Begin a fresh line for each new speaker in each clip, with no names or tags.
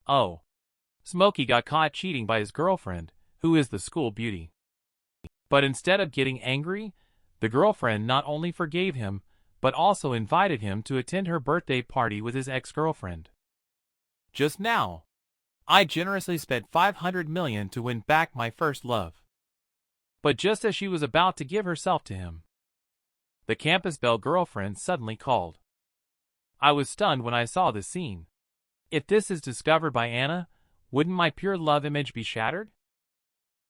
Oh, Smokey got caught cheating by his girlfriend, who is the school beauty. But instead of getting angry, the girlfriend not only forgave him, but also invited him to attend her birthday party with his ex-girlfriend. Just now, I generously spent 500 million to win back my first love. But just as she was about to give herself to him, the campus belle girlfriend suddenly called. I was stunned when I saw this scene. If this is discovered by Anna, wouldn't my pure love image be shattered?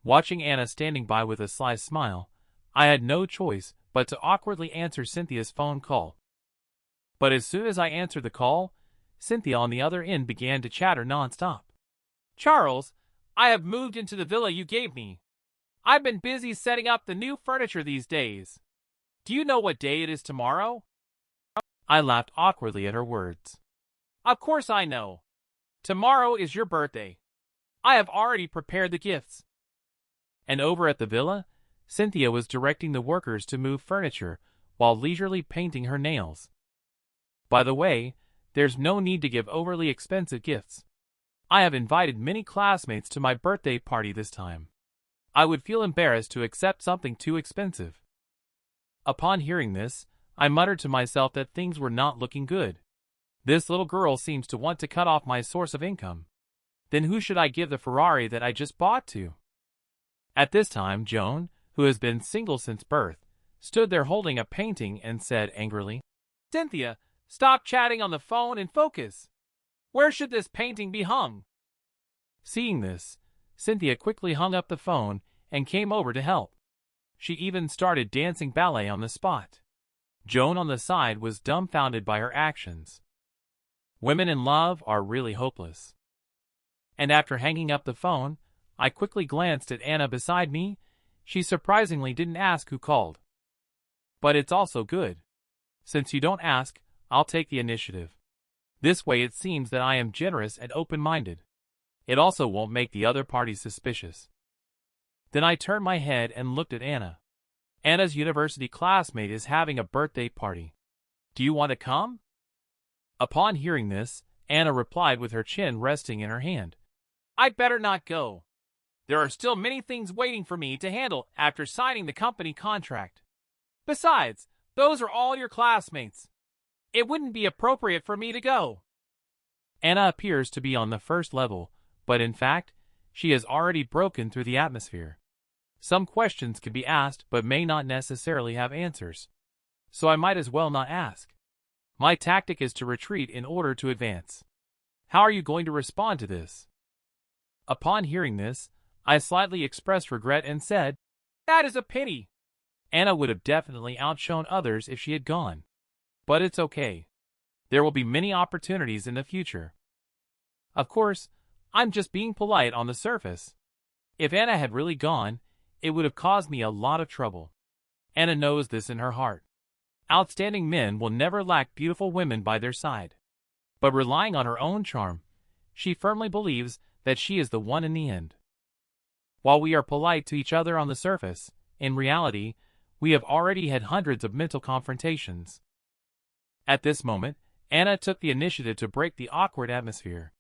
Watching Anna standing by with a sly smile, I had no choice but to awkwardly answer Cynthia's phone call. But as soon as I answered the call, Cynthia on the other end began to chatter nonstop. Charles, I have moved into the villa you gave me. I've been busy setting up the new furniture these days. Do you know what day it is tomorrow? I laughed awkwardly at her words. Of course I know. Tomorrow is your birthday. I have already prepared the gifts. And over at the villa, Cynthia was directing the workers to move furniture while leisurely painting her nails. By the way, there's no need to give overly expensive gifts. I have invited many classmates to my birthday party this time. I would feel embarrassed to accept something too expensive. Upon hearing this, I muttered to myself that things were not looking good. This little girl seems to want to cut off my source of income. Then who should I give the Ferrari that I just bought to? At this time, Joan, who has been single since birth, stood there holding a painting and said angrily, Cynthia, stop chatting on the phone and focus. Where should this painting be hung? Seeing this, Cynthia quickly hung up the phone and came over to help. She even started dancing ballet on the spot. Joan on the side was dumbfounded by her actions. Women in love are really hopeless. And after hanging up the phone, I quickly glanced at Anna beside me. She surprisingly didn't ask who called. But it's also good. Since you don't ask, I'll take the initiative. This way it seems that I am generous and open-minded. It also won't make the other party suspicious. Then I turned my head and looked at Anna. Anna's university classmate is having a birthday party. Do you want to come? Upon hearing this, Anna replied with her chin resting in her hand. I'd better not go. There are still many things waiting for me to handle after signing the company contract. Besides, those are all your classmates. It wouldn't be appropriate for me to go. Anna appears to be on the first level, but in fact, she has already broken through the atmosphere. Some questions can be asked but may not necessarily have answers. So I might as well not ask. My tactic is to retreat in order to advance. How are you going to respond to this? Upon hearing this, I slightly expressed regret and said, That is a pity. Anna would have definitely outshone others if she had gone. But it's okay. There will be many opportunities in the future. Of course, I'm just being polite on the surface. If Anna had really gone, it would have caused me a lot of trouble. Anna knows this in her heart. Outstanding men will never lack beautiful women by their side. But relying on her own charm, she firmly believes that she is the one in the end. While we are polite to each other on the surface, in reality, we have already had hundreds of mental confrontations. At this moment, Anna took the initiative to break the awkward atmosphere.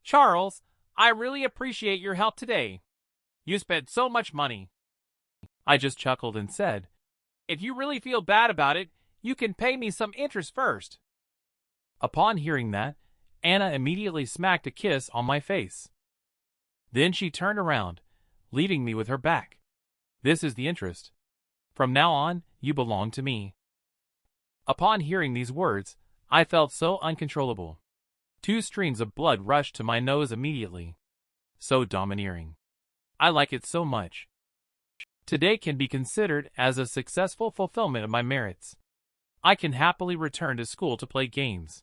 Charles, I really appreciate your help today. You spent so much money. I just chuckled and said, If you really feel bad about it, you can pay me some interest first. Upon hearing that, Anna immediately smacked a kiss on my face. Then she turned around, leaving me with her back. This is the interest. From now on, you belong to me. Upon hearing these words, I felt so uncontrollable. 2 streams of blood rushed to my nose immediately. So domineering. I like it so much. Today can be considered as a successful fulfillment of my merits. I can happily return to school to play games.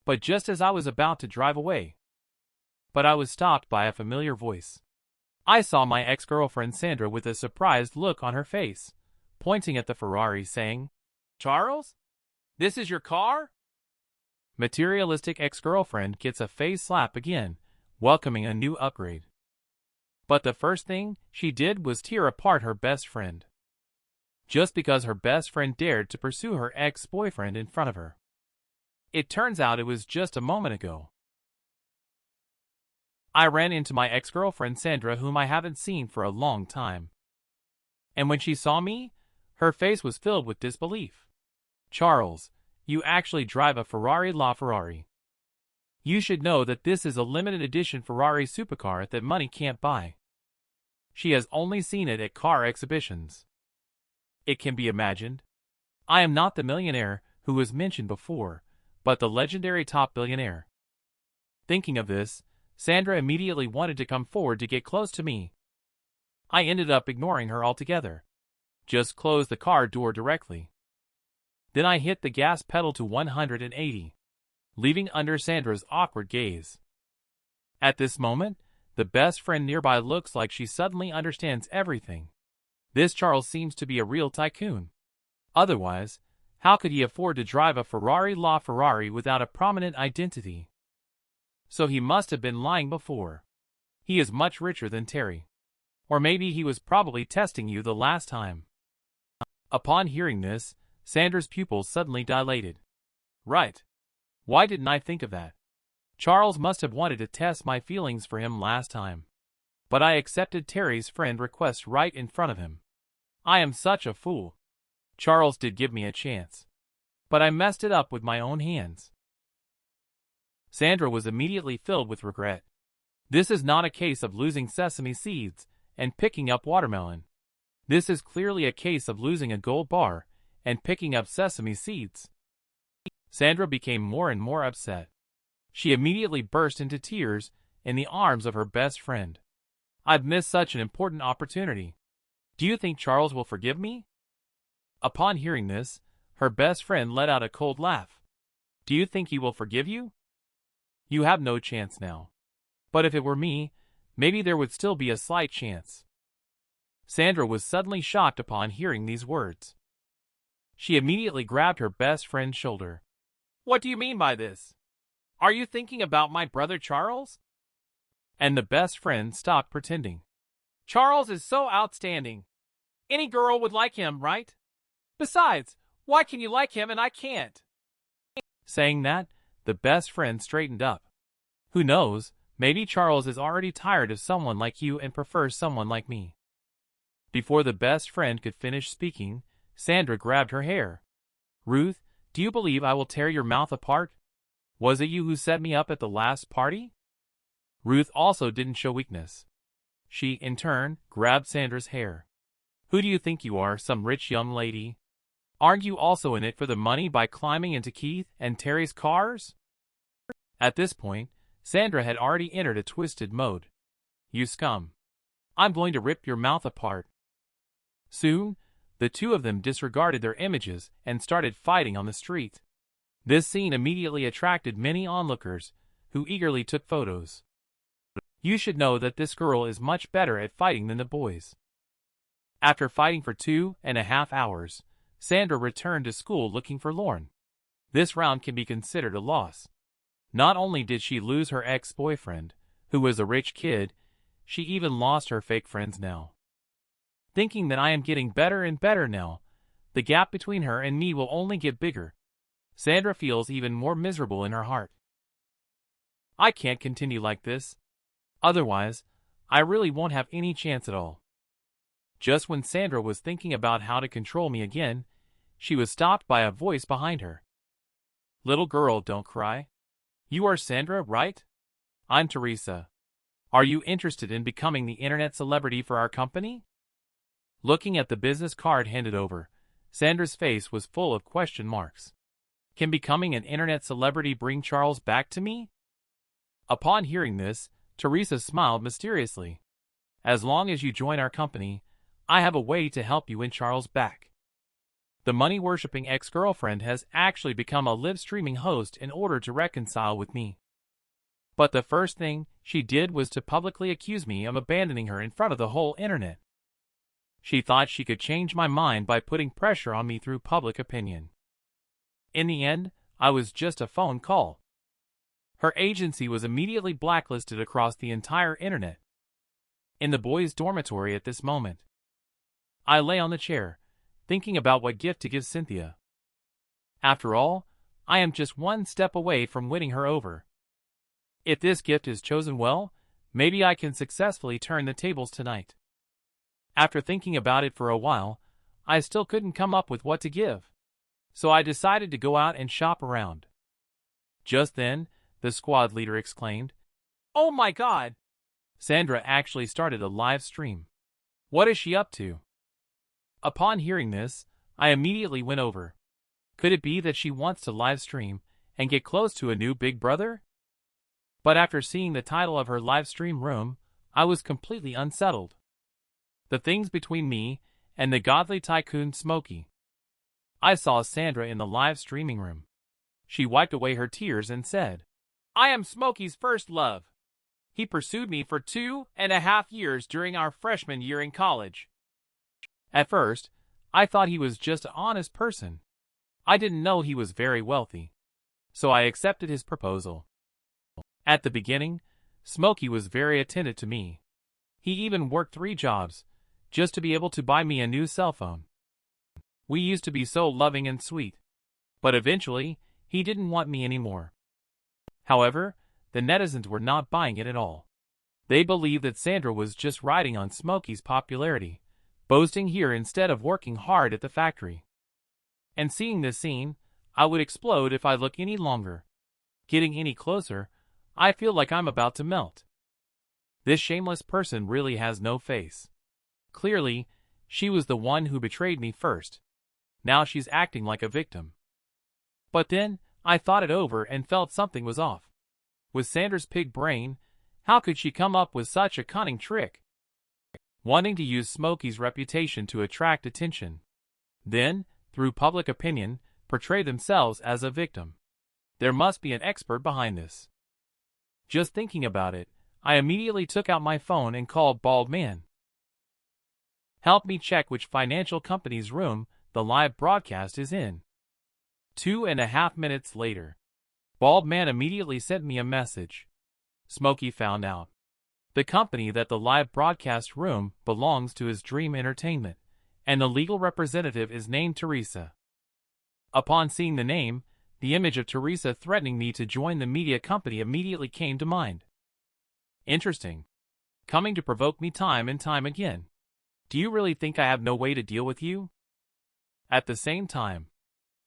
But just as I was about to drive away, I was stopped by a familiar voice. I saw my ex-girlfriend Sandra with a surprised look on her face, pointing at the Ferrari saying, Charles? This is your car? Materialistic ex-girlfriend gets a face slap again, welcoming a new upgrade. But the first thing she did was tear apart her best friend. Just because her best friend dared to pursue her ex-boyfriend in front of her. It turns out it was just a moment ago. I ran into my ex-girlfriend Sandra, whom I haven't seen for a long time. And when she saw me, her face was filled with disbelief. Charles, you actually drive a Ferrari LaFerrari. You should know that this is a limited edition Ferrari supercar that money can't buy. She has only seen it at car exhibitions. It can be imagined. I am not the millionaire who was mentioned before, but the legendary top billionaire. Thinking of this, Sandra immediately wanted to come forward to get close to me. I ended up ignoring her altogether. Just closed the car door directly. Then I hit the gas pedal to 180, leaving under Sandra's awkward gaze. At this moment, the best friend nearby looks like she suddenly understands everything. This Charles seems to be a real tycoon. Otherwise, how could he afford to drive a Ferrari LaFerrari without a prominent identity? So he must have been lying before. He is much richer than Terry. Or maybe he was probably testing you the last time. Upon hearing this, Sandra's pupils suddenly dilated. Right. Why didn't I think of that? Charles must have wanted to test my feelings for him last time. But I accepted Terry's friend request right in front of him. I am such a fool. Charles did give me a chance. But I messed it up with my own hands. Sandra was immediately filled with regret. This is not a case of losing sesame seeds and picking up watermelon. This is clearly a case of losing a gold bar and picking up sesame seeds. Sandra became more and more upset. She immediately burst into tears in the arms of her best friend. I've missed such an important opportunity. Do you think Charles will forgive me? Upon hearing this, her best friend let out a cold laugh. Do you think he will forgive you? You have no chance now. But if it were me, maybe there would still be a slight chance. Sandra was suddenly shocked upon hearing these words. She immediately grabbed her best friend's shoulder. What do you mean by this? Are you thinking about my brother Charles? And the best friend stopped pretending. Charles is so outstanding. Any girl would like him, right? Besides, why can you like him and I can't? Saying that, the best friend straightened up. Who knows, maybe Charles is already tired of someone like you and prefers someone like me. Before the best friend could finish speaking, Sandra grabbed her hair. Ruth, do you believe I will tear your mouth apart? Was it you who set me up at the last party? Ruth also didn't show weakness. She, in turn, grabbed Sandra's hair. Who do you think you are, some rich young lady? Aren't you also in it for the money by climbing into Keith and Terry's cars? At this point, Sandra had already entered a twisted mode. You scum. I'm going to rip your mouth apart. Soon, the two of them disregarded their images and started fighting on the street. This scene immediately attracted many onlookers, who eagerly took photos. You should know that this girl is much better at fighting than the boys. After fighting for 2.5 hours, Sandra returned to school looking for Lorn. This round can be considered a loss. Not only did she lose her ex-boyfriend, who was a rich kid, she even lost her fake friends now. Thinking that I am getting better and better now, the gap between her and me will only get bigger. Sandra feels even more miserable in her heart. I can't continue like this. Otherwise, I really won't have any chance at all. Just when Sandra was thinking about how to control me again, she was stopped by a voice behind her. Little girl, don't cry. You are Sandra, right? I'm Teresa. Are you interested in becoming the internet celebrity for our company? Looking at the business card handed over, Sandra's face was full of question marks. Can becoming an internet celebrity bring Charles back to me? Upon hearing this, Teresa smiled mysteriously. As long as you join our company, I have a way to help you win Charles back. The money-worshipping ex-girlfriend has actually become a live-streaming host in order to reconcile with me. But the first thing she did was to publicly accuse me of abandoning her in front of the whole internet. She thought she could change my mind by putting pressure on me through public opinion. In the end, I was just a phone call. Her agency was immediately blacklisted across the entire internet. In the boys' dormitory at this moment, I lay on the chair, thinking about what gift to give Cynthia. After all, I am just one step away from winning her over. If this gift is chosen well, Maybe I can successfully turn the tables tonight. After thinking about it for a while, I still couldn't come up with what to give. So I decided to go out and shop around. Just then, the squad leader exclaimed, "Oh my God! Sandra actually started a live stream. What is she up to?" Upon hearing this, I immediately went over. Could it be that she wants to live stream and get close to a new big brother? But after seeing the title of her live stream room, I was completely unsettled. The things between me and the godly tycoon Smokey. I saw Sandra in the live streaming room. She wiped away her tears and said, "I am Smokey's first love. He pursued me for 2.5 years during our freshman year in college. At first, I thought he was just an honest person. I didn't know he was very wealthy. So I accepted his proposal. At the beginning, Smokey was very attentive to me. He even worked 3 jobs, just to be able to buy me a new cell phone. We used to be so loving and sweet. But eventually, he didn't want me anymore. However, the netizens were not buying it at all. They believed that Sandra was just riding on Smokey's popularity, boasting here instead of working hard at the factory. And seeing this scene, I would explode if I look any longer. Getting any closer, I feel like I'm about to melt. This shameless person really has no face. Clearly, she was the one who betrayed me first. Now she's acting like a victim. But then, I thought it over and felt something was off. With Sandra's pig brain, how could she come up with such a cunning trick? Wanting to use Smokey's reputation to attract attention. Then, through public opinion, portray themselves as a victim. There must be an expert behind this. Just thinking about it, I immediately took out my phone and called Bald Man. Help me check which financial company's room the live broadcast is in. 2.5 minutes later, Bald Man immediately sent me a message. Smokey found out. The company that the live broadcast room belongs to is Dream Entertainment, and the legal representative is named Teresa. Upon seeing the name, the image of Teresa threatening me to join the media company immediately came to mind. Interesting. Coming to provoke me time and time again. Do you really think I have no way to deal with you? At the same time,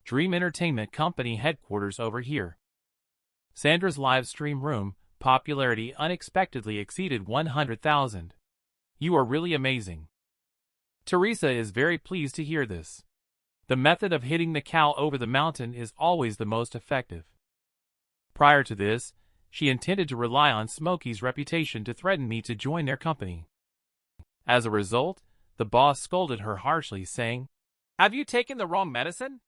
Dream Entertainment Company headquarters over here. Sandra's live stream room popularity unexpectedly exceeded 100,000. You are really amazing. Teresa is very pleased to hear this. The method of hitting the cow over the mountain is always the most effective. Prior to this, she intended to rely on Smokey's reputation to threaten me to join their company. As a result, the boss scolded her harshly, saying, "Have you taken the wrong medicine?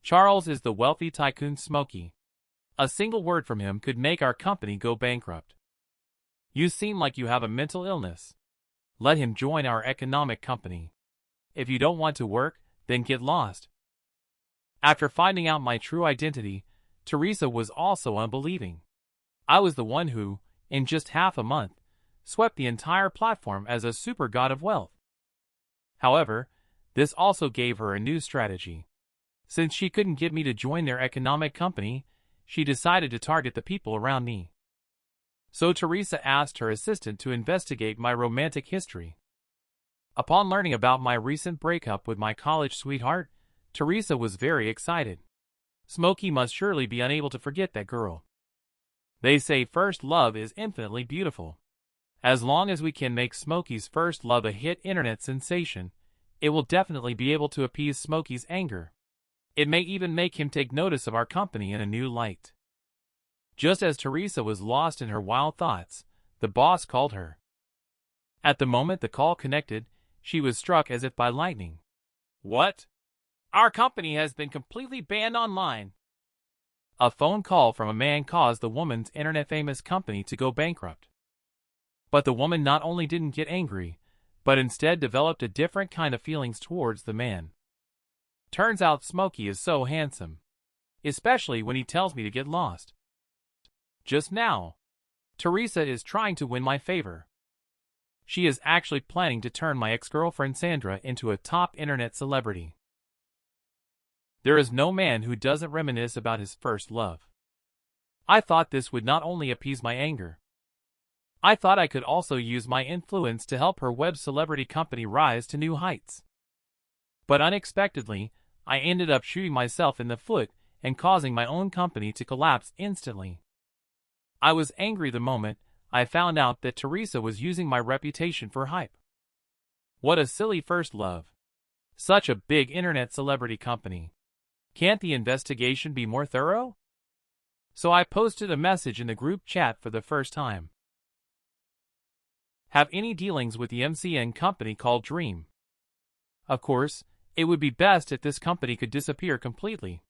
Charles is the wealthy tycoon Smokey. A single word from him could make our company go bankrupt. You seem like you have a mental illness. Let him join our economic company. If you don't want to work, then get lost." After finding out my true identity, Teresa was also unbelieving. I was the one who, in just half a month, swept the entire platform as a super god of wealth. However, this also gave her a new strategy. Since she couldn't get me to join their economic company, she decided to target the people around me. So Teresa asked her assistant to investigate my romantic history. Upon learning about my recent breakup with my college sweetheart, Teresa was very excited. Smokey must surely be unable to forget that girl. They say first love is infinitely beautiful. As long as we can make Smokey's first love a hit internet sensation, it will definitely be able to appease Smokey's anger. It may even make him take notice of our company in a new light. Just as Teresa was lost in her wild thoughts, the boss called her. At the moment the call connected, she was struck as if by lightning. "What? Our company has been completely banned online." A phone call from a man caused the woman's internet-famous company to go bankrupt. But the woman not only didn't get angry, but instead developed a different kind of feelings towards the man. Turns out Smokey is so handsome. Especially when he tells me to get lost. Just now, Teresa is trying to win my favor. She is actually planning to turn my ex-girlfriend Sandra into a top internet celebrity. There is no man who doesn't reminisce about his first love. I thought this would not only appease my anger. I thought I could also use my influence to help her web celebrity company rise to new heights. But unexpectedly, I ended up shooting myself in the foot and causing my own company to collapse instantly. I was angry the moment I found out that Teresa was using my reputation for hype. What a silly first love. Such a big internet celebrity company. Can't the investigation be more thorough? So I posted a message in the group chat for the first time. Have any dealings with the MCN company called Dream? Of course, it would be best if this company could disappear completely.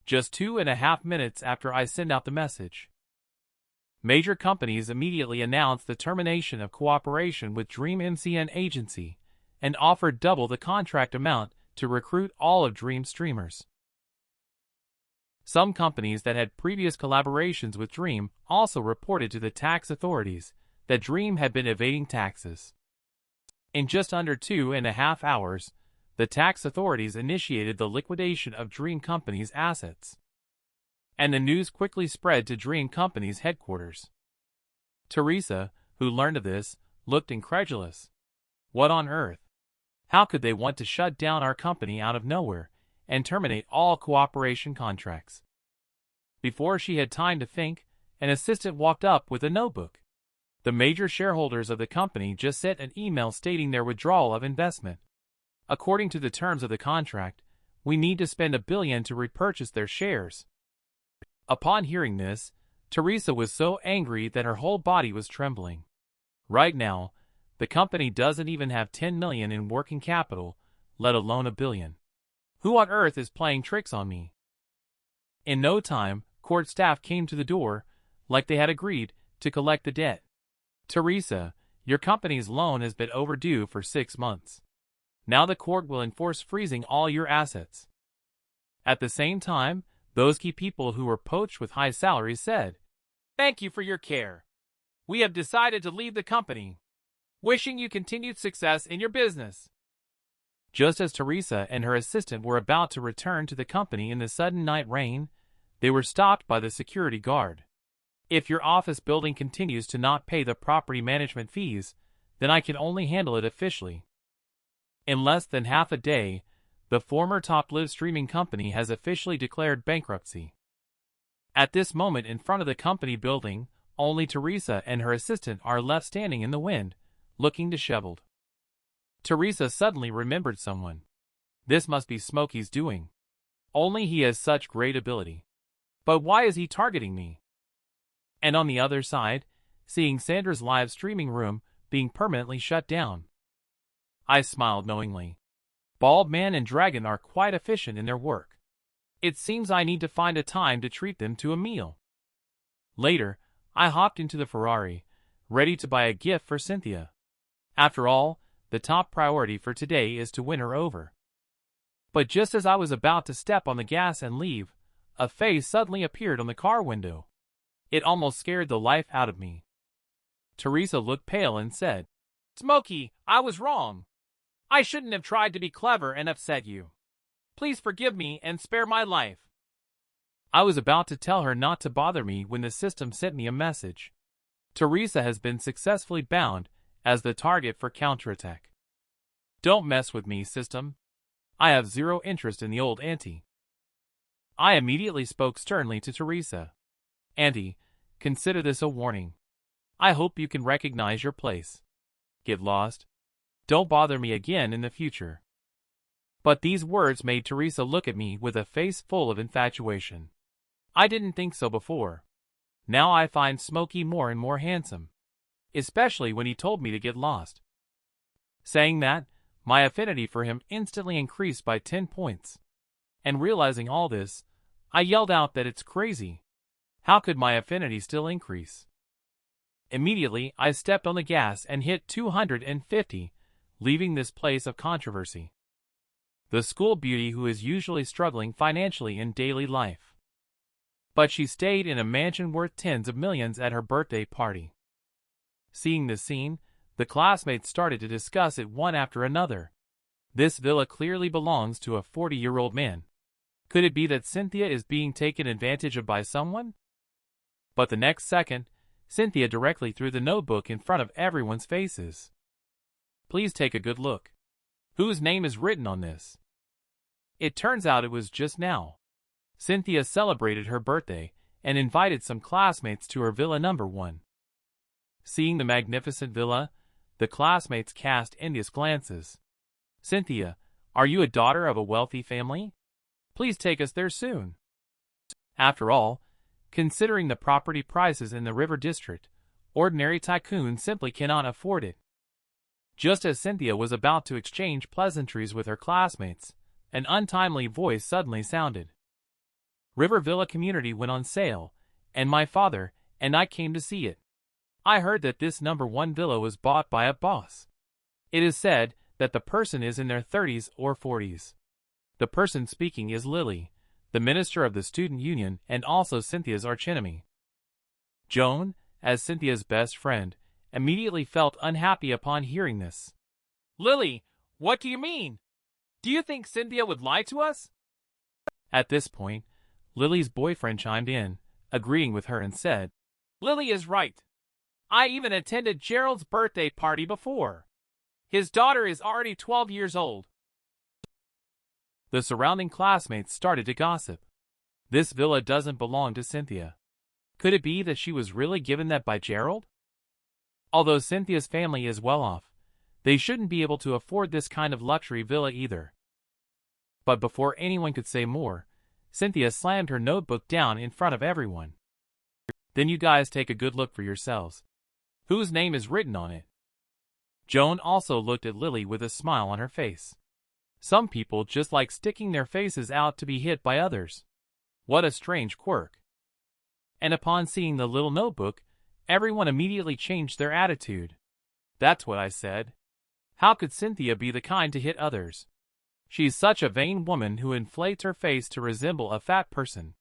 Just 2.5 minutes after I send out the message, major companies immediately announced the termination of cooperation with Dream MCN agency and offered double the contract amount to recruit all of Dream streamers. Some companies that had previous collaborations with Dream also reported to the tax authorities that Dream had been evading taxes. In just under 2.5 hours, the tax authorities initiated the liquidation of Dream Company's assets. And the news quickly spread to Dream Company's headquarters. Teresa, who learned of this, looked incredulous. What on earth? How could they want to shut down our company out of nowhere and terminate all cooperation contracts? Before she had time to think, an assistant walked up with a notebook. The major shareholders of the company just sent an email stating their withdrawal of investment. According to the terms of the contract, we need to spend $1 billion to repurchase their shares. Upon hearing this, Teresa was so angry that her whole body was trembling. Right now, the company doesn't even have $10 million in working capital, let alone $1 billion. Who on earth is playing tricks on me? In no time, court staff came to the door, like they had agreed, to collect the debt. Teresa, your company's loan has been overdue for 6 months. Now the court will enforce freezing all your assets. At the same time, those key people who were poached with high salaries said, "Thank you for your care. We have decided to leave the company. Wishing you continued success in your business." Just as Teresa and her assistant were about to return to the company in the sudden night rain, they were stopped by the security guard. "If your office building continues to not pay the property management fees, then I can only handle it officially." In less than half a day, the former top-lived streaming company has officially declared bankruptcy. At this moment in front of the company building, only Teresa and her assistant are left standing in the wind, looking disheveled. Teresa suddenly remembered someone. This must be Smokey's doing. Only he has such great ability. But why is he targeting me? And on the other side, seeing Sandra's live streaming room being permanently shut down. I smiled knowingly. Bald Man and Dragon are quite efficient in their work. It seems I need to find a time to treat them to a meal. Later, I hopped into the Ferrari, ready to buy a gift for Cynthia. After all, the top priority for today is to win her over. But just as I was about to step on the gas and leave, a face suddenly appeared on the car window. It almost scared the life out of me. Teresa looked pale and said, "Smokey, I was wrong. I shouldn't have tried to be clever and upset you. Please forgive me and spare my life." I was about to tell her not to bother me when the system sent me a message. Teresa has been successfully bound as the target for counterattack. Don't mess with me, system. I have zero interest in the old auntie. I immediately spoke sternly to Teresa. "Auntie, consider this a warning. I hope you can recognize your place. Get lost. Don't bother me again in the future." But these words made Teresa look at me with a face full of infatuation. I didn't think so before. Now I find Smokey more and more handsome. Especially when he told me to get lost. Saying that, my affinity for him instantly increased by 10 points. And realizing all this, I yelled out that it's crazy. How could my affinity still increase? Immediately, I stepped on the gas and hit 250, leaving this place of controversy. The school beauty who is usually struggling financially in daily life. But she stayed in a mansion worth tens of millions at her birthday party. Seeing this scene, the classmates started to discuss it one after another. This villa clearly belongs to a 40-year-old man. Could it be that Cynthia is being taken advantage of by someone? But the next second, Cynthia directly threw the notebook in front of everyone's faces. Please take a good look. Whose name is written on this? It turns out it was just now. Cynthia celebrated her birthday and invited some classmates to her villa number 1. Seeing the magnificent villa, the classmates cast envious glances. Cynthia, are you a daughter of a wealthy family? Please take us there soon. After all, considering the property prices in the River District, ordinary tycoons simply cannot afford it. Just as Cynthia was about to exchange pleasantries with her classmates, an untimely voice suddenly sounded. River Villa Community went on sale, and my father and I came to see it. I heard that this number 1 villa was bought by a boss. It is said that the person is in their 30s or 40s. The person speaking is Lily, the minister of the student union and also Cynthia's archenemy. Joan, as Cynthia's best friend, immediately felt unhappy upon hearing this. Lily, what do you mean? Do you think Cynthia would lie to us? At this point, Lily's boyfriend chimed in, agreeing with her and said, Lily is right. I even attended Gerald's birthday party before. His daughter is already 12 years old. The surrounding classmates started to gossip. This villa doesn't belong to Cynthia. Could it be that she was really given that by Gerald? Although Cynthia's family is well off, they shouldn't be able to afford this kind of luxury villa either. But before anyone could say more, Cynthia slammed her notebook down in front of everyone. Then you guys take a good look for yourselves. Whose name is written on it? Joan also looked at Lily with a smile on her face. Some people just like sticking their faces out to be hit by others. What a strange quirk. And upon seeing the little notebook, everyone immediately changed their attitude. That's what I said. How could Cynthia be the kind to hit others? She's such a vain woman who inflates her face to resemble a fat person.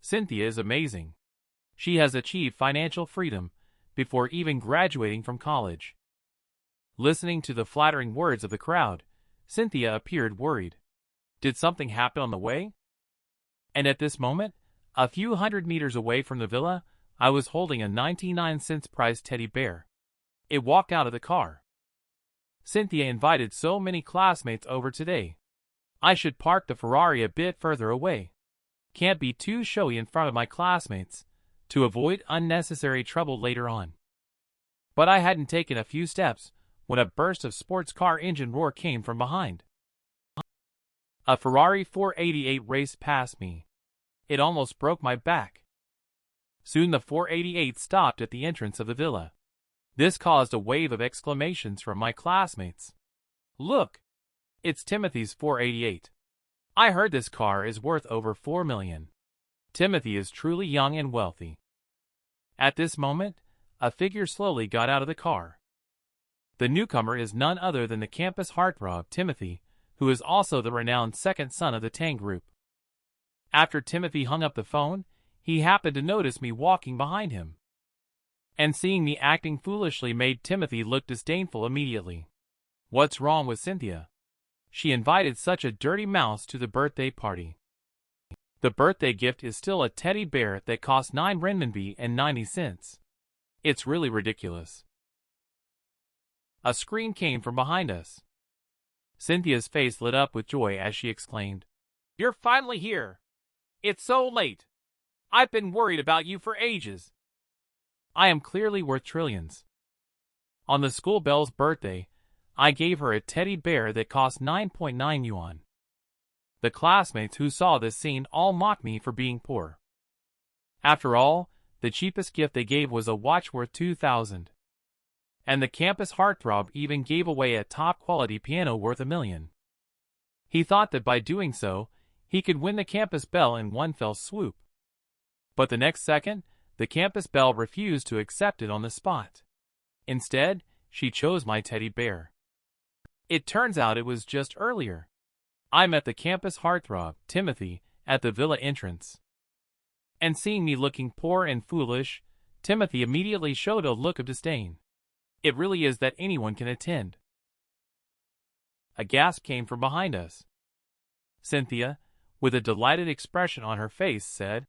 Cynthia is amazing. She has achieved financial freedom before even graduating from college. Listening to the flattering words of the crowd, Cynthia appeared worried. Did something happen on the way? And at this moment, a few hundred meters away from the villa, I was holding a 99-cents price teddy bear. It walked out of the car. Cynthia invited so many classmates over today. I should park the Ferrari a bit further away. Can't be too showy in front of my classmates, to avoid unnecessary trouble later on. But I hadn't taken a few steps when a burst of sports car engine roar came from behind. A Ferrari 488 raced past me. It almost broke my back. Soon the 488 stopped at the entrance of the villa. This caused a wave of exclamations from my classmates. Look! It's Timothy's 488. I heard this car is worth over $4 million. Timothy is truly young and wealthy. At this moment, a figure slowly got out of the car. The newcomer is none other than the campus heartthrob Timothy, who is also the renowned second son of the Tang group. After Timothy hung up the phone, he happened to notice me walking behind him. And seeing me acting foolishly made Timothy look disdainful immediately. What's wrong with Cynthia? She invited such a dirty mouse to the birthday party. The birthday gift is still a teddy bear that costs 9 renminbi and 90 cents. It's really ridiculous. A scream came from behind us. Cynthia's face lit up with joy as she exclaimed, You're finally here! It's so late! I've been worried about you for ages. I am clearly worth trillions. On the school bell's birthday, I gave her a teddy bear that cost 9.9 yuan. The classmates who saw this scene all mocked me for being poor. After all, the cheapest gift they gave was a watch worth 2,000. And the campus heartthrob even gave away a top-quality piano worth $1 million. He thought that by doing so, he could win the campus belle in one fell swoop. But the next second, the campus belle refused to accept it on the spot. Instead, she chose my teddy bear. It turns out it was just earlier. I met the campus heartthrob, Timothy, at the villa entrance. And seeing me looking poor and foolish, Timothy immediately showed a look of disdain. It really is that anyone can attend. A gasp came from behind us. Cynthia, with a delighted expression on her face, said,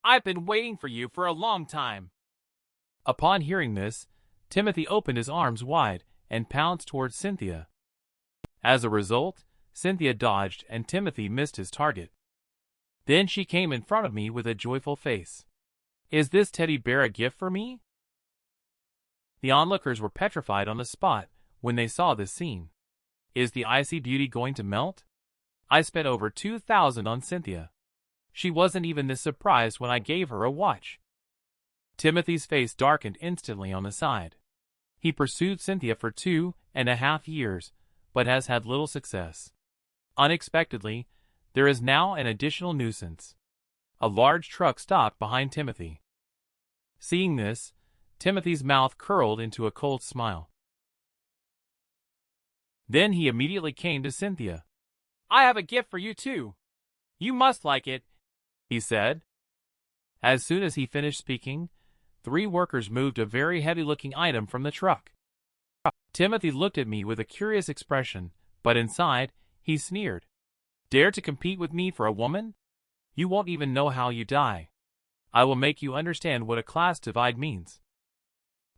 I've been waiting for you for a long time. Upon hearing this, Timothy opened his arms wide and pounced towards Cynthia. As a result, Cynthia dodged and Timothy missed his target. Then she came in front of me with a joyful face. "Is this teddy bear a gift for me?" The onlookers were petrified on the spot when they saw this scene. Is the icy beauty going to melt? I spent over 2,000 on Cynthia. She wasn't even this surprised when I gave her a watch. Timothy's face darkened instantly on the side. He pursued Cynthia for 2.5 years, but has had little success. Unexpectedly, there is now an additional nuisance. A large truck stopped behind Timothy. Seeing this, Timothy's mouth curled into a cold smile. Then he immediately came to Cynthia. "I have a gift for you too. You must like it," he said. As soon as he finished speaking, 3 workers moved a very heavy-looking item from the truck. Timothy looked at me with a curious expression, but inside, he sneered. "Dare to compete with me for a woman? You won't even know how you die. I will make you understand what a class divide means."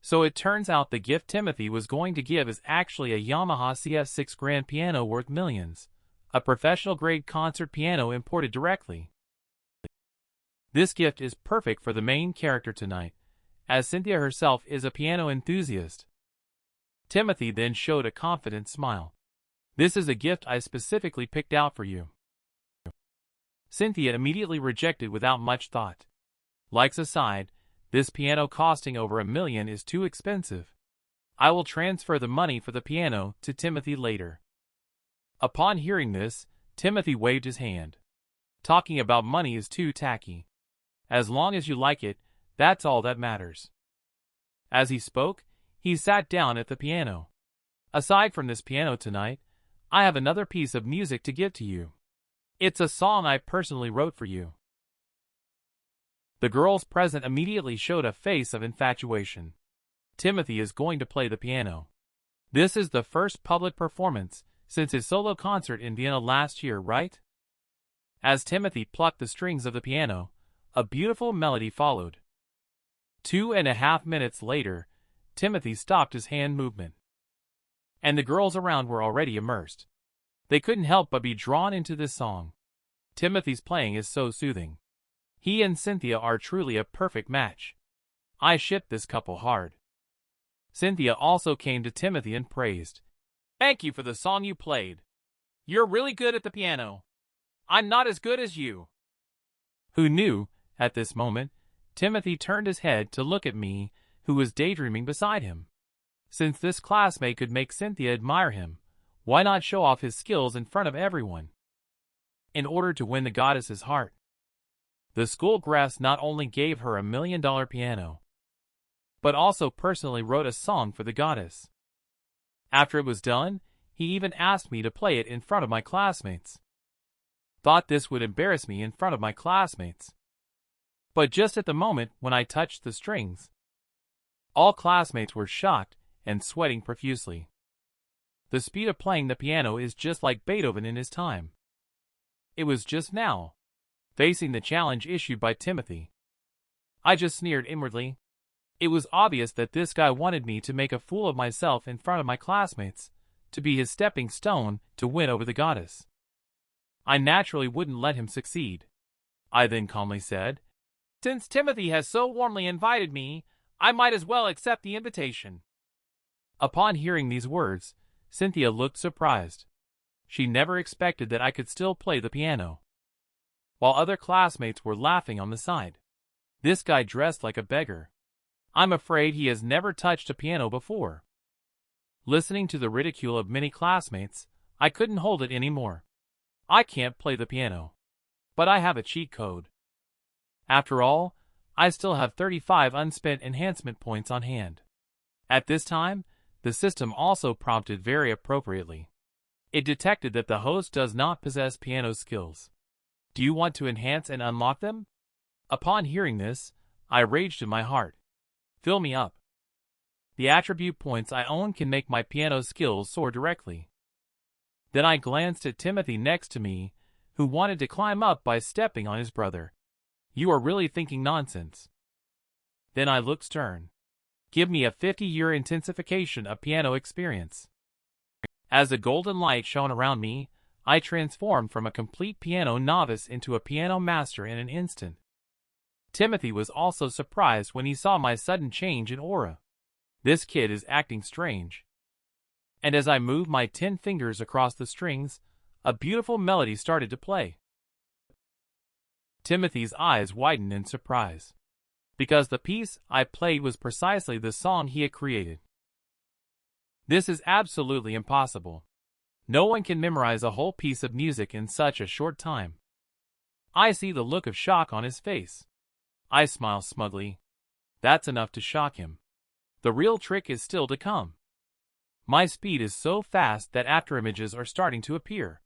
So it turns out the gift Timothy was going to give is actually a Yamaha CS6 grand piano worth millions, a professional-grade concert piano imported directly. This gift is perfect for the main character tonight, as Cynthia herself is a piano enthusiast. Timothy then showed a confident smile. "This is a gift I specifically picked out for you." Cynthia immediately rejected without much thought. Likes aside, this piano costing over $1 million is too expensive. I will transfer the money for the piano to Timothy later. Upon hearing this, Timothy waved his hand. Talking about money is too tacky. As long as you like it, that's all that matters. As he spoke, he sat down at the piano. Aside from this piano tonight, I have another piece of music to give to you. It's a song I personally wrote for you. The girls present immediately showed a face of infatuation. Timothy is going to play the piano. This is the first public performance since his solo concert in Vienna last year, right? As Timothy plucked the strings of the piano, a beautiful melody followed. 2.5 minutes later, Timothy stopped his hand movement. And the girls around were already immersed. They couldn't help but be drawn into this song. Timothy's playing is so soothing. He and Cynthia are truly a perfect match. I ship this couple hard. Cynthia also came to Timothy and praised. "Thank you for the song you played. You're really good at the piano. I'm not as good as you." Who knew, at this moment, Timothy turned his head to look at me, who was daydreaming beside him. Since this classmate could make Cynthia admire him, why not show off his skills in front of everyone? In order to win the goddess's heart, the school grass not only gave her $1 million piano, but also personally wrote a song for the goddess. After it was done, he even asked me to play it in front of my classmates. Thought this would embarrass me in front of my classmates. But just at the moment when I touched the strings, all classmates were shocked and sweating profusely. The speed of playing the piano is just like Beethoven in his time. It was just now, facing the challenge issued by Timothy. I just sneered inwardly. It was obvious that this guy wanted me to make a fool of myself in front of my classmates, to be his stepping stone to win over the goddess. I naturally wouldn't let him succeed. I then calmly said, "Since Timothy has so warmly invited me, I might as well accept the invitation." Upon hearing these words, Cynthia looked surprised. She never expected that I could still play the piano. While other classmates were laughing on the side. This guy dressed like a beggar. I'm afraid he has never touched a piano before. Listening to the ridicule of many classmates, I couldn't hold it anymore. I can't play the piano. But I have a cheat code. After all, I still have 35 unspent enhancement points on hand. At this time, the system also prompted very appropriately. It detected that the host does not possess piano skills. Do you want to enhance and unlock them? Upon hearing this, I raged in my heart. Fill me up. The attribute points I own can make my piano skills soar directly. Then I glanced at Timothy next to me, who wanted to climb up by stepping on his brother. You are really thinking nonsense. Then I looked stern. Give me a 50-year intensification of piano experience. As the golden light shone around me, I transformed from a complete piano novice into a piano master in an instant. Timothy was also surprised when he saw my sudden change in aura. This kid is acting strange. And as I moved my 10 fingers across the strings, a beautiful melody started to play. Timothy's eyes widened in surprise, because the piece I played was precisely the song he had created. This is absolutely impossible. No one can memorize a whole piece of music in such a short time. I see the look of shock on his face. I smile smugly. That's enough to shock him. The real trick is still to come. My speed is so fast that afterimages are starting to appear.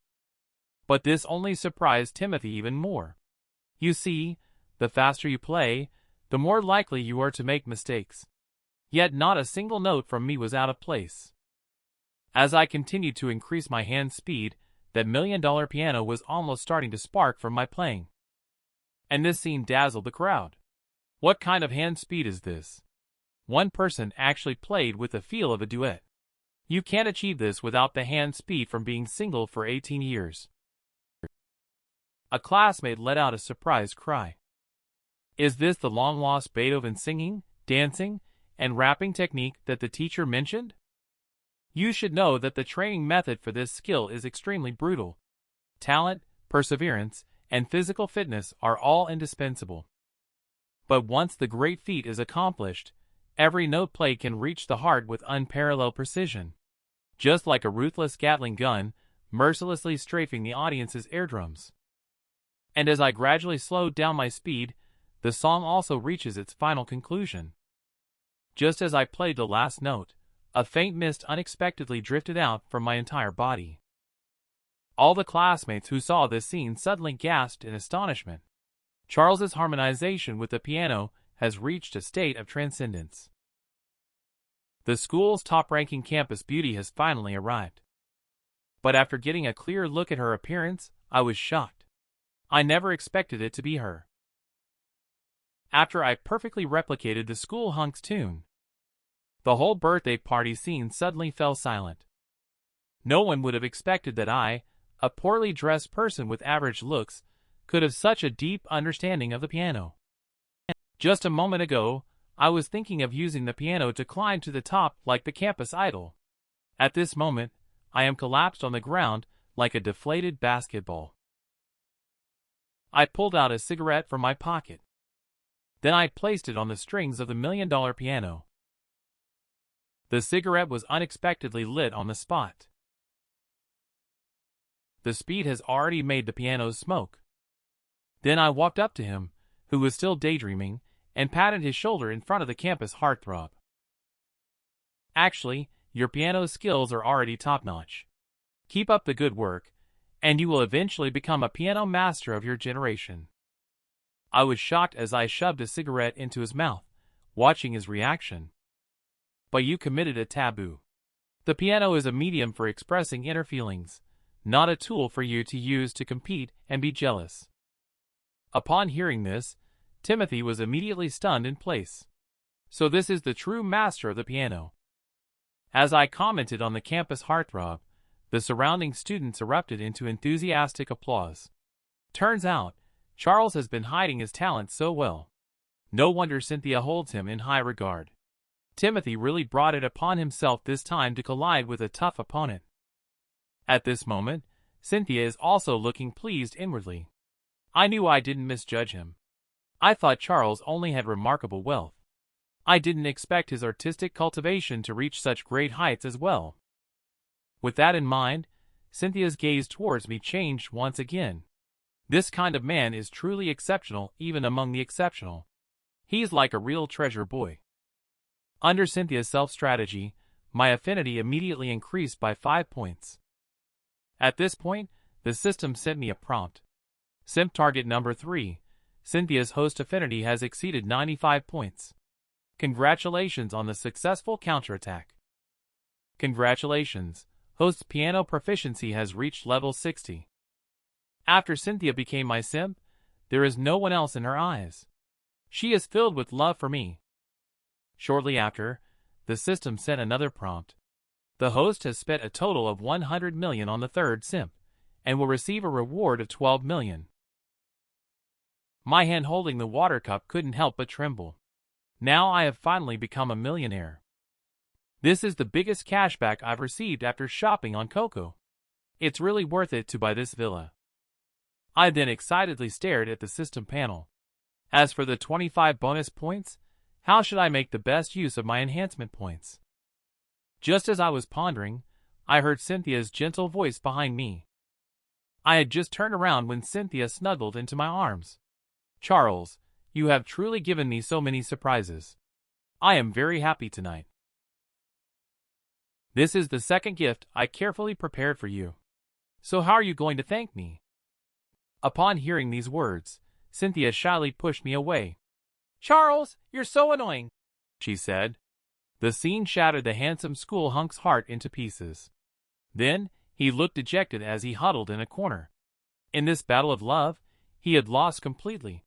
But this only surprised Timothy even more. You see, the faster you play, the more likely you are to make mistakes. Yet not a single note from me was out of place. As I continued to increase my hand speed, that $1 million piano was almost starting to spark from my playing. And this scene dazzled the crowd. What kind of hand speed is this? One person actually played with the feel of a duet. You can't achieve this without the hand speed from being single for 18 years. A classmate let out a surprised cry. Is this the long-lost Beethoven singing, dancing, and rapping technique that the teacher mentioned? You should know that the training method for this skill is extremely brutal. Talent, perseverance, and physical fitness are all indispensable. But once the great feat is accomplished, every note played can reach the heart with unparalleled precision. Just like a ruthless Gatling gun, mercilessly strafing the audience's eardrums. And as I gradually slowed down my speed, the song also reaches its final conclusion. Just as I played the last note, a faint mist unexpectedly drifted out from my entire body. All the classmates who saw this scene suddenly gasped in astonishment. Charles's harmonization with the piano has reached a state of transcendence. The school's top-ranking campus beauty has finally arrived. But after getting a clear look at her appearance, I was shocked. I never expected it to be her. After I perfectly replicated the school hunk's tune, the whole birthday party scene suddenly fell silent. No one would have expected that I, a poorly dressed person with average looks, could have such a deep understanding of the piano. Just a moment ago, I was thinking of using the piano to climb to the top like the campus idol. At this moment, I am collapsed on the ground like a deflated basketball. I pulled out a cigarette from my pocket. Then I placed it on the strings of the $1 million piano. The cigarette was unexpectedly lit on the spot. The speed has already made the piano smoke. Then I walked up to him, who was still daydreaming, and patted his shoulder in front of the campus heartthrob. Actually, your piano skills are already top-notch. Keep up the good work, and you will eventually become a piano master of your generation. I was shocked as I shoved a cigarette into his mouth, watching his reaction. But you committed a taboo. The piano is a medium for expressing inner feelings, not a tool for you to use to compete and be jealous. Upon hearing this, Timothy was immediately stunned in place. So this is the true master of the piano. As I commented on the campus heartthrob, the surrounding students erupted into enthusiastic applause. Turns out, Charles has been hiding his talent so well. No wonder Cynthia holds him in high regard. Timothy really brought it upon himself this time to collide with a tough opponent. At this moment, Cynthia is also looking pleased inwardly. I knew I didn't misjudge him. I thought Charles only had remarkable wealth. I didn't expect his artistic cultivation to reach such great heights as well. With that in mind, Cynthia's gaze towards me changed once again. This kind of man is truly exceptional even among the exceptional. He's like a real treasure boy. Under Cynthia's self-strategy, my affinity immediately increased by 5 points. At this point, the system sent me a prompt. Simp target number 3. Cynthia's host affinity has exceeded 95 points. Congratulations on the successful counterattack. Congratulations, host's piano proficiency has reached level 60. After Cynthia became my simp, there is no one else in her eyes. She is filled with love for me. Shortly after, the system sent another prompt. The host has spent a total of 100 million on the third simp, and will receive a reward of 12 million. My hand holding the water cup couldn't help but tremble. Now I have finally become a millionaire. This is the biggest cashback I've received after shopping on Coco. It's really worth it to buy this villa. I then excitedly stared at the system panel. As for the 25 bonus points, how should I make the best use of my enhancement points? Just as I was pondering, I heard Cynthia's gentle voice behind me. I had just turned around when Cynthia snuggled into my arms. Charles, you have truly given me so many surprises. I am very happy tonight. This is the second gift I carefully prepared for you. So how are you going to thank me? Upon hearing these words, Cynthia shyly pushed me away. Charles, you're so annoying, she said. The scene shattered the handsome school hunk's heart into pieces. Then, he looked dejected as he huddled in a corner. In this battle of love, he had lost completely.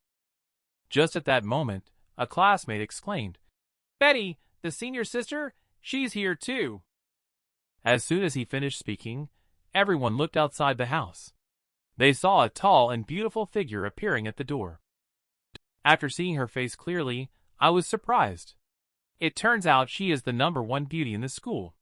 Just at that moment, a classmate exclaimed, Betty, the senior sister, she's here too. As soon as he finished speaking, everyone looked outside the house. They saw a tall and beautiful figure appearing at the door. After seeing her face clearly, I was surprised. It turns out she is the #1 beauty in the school.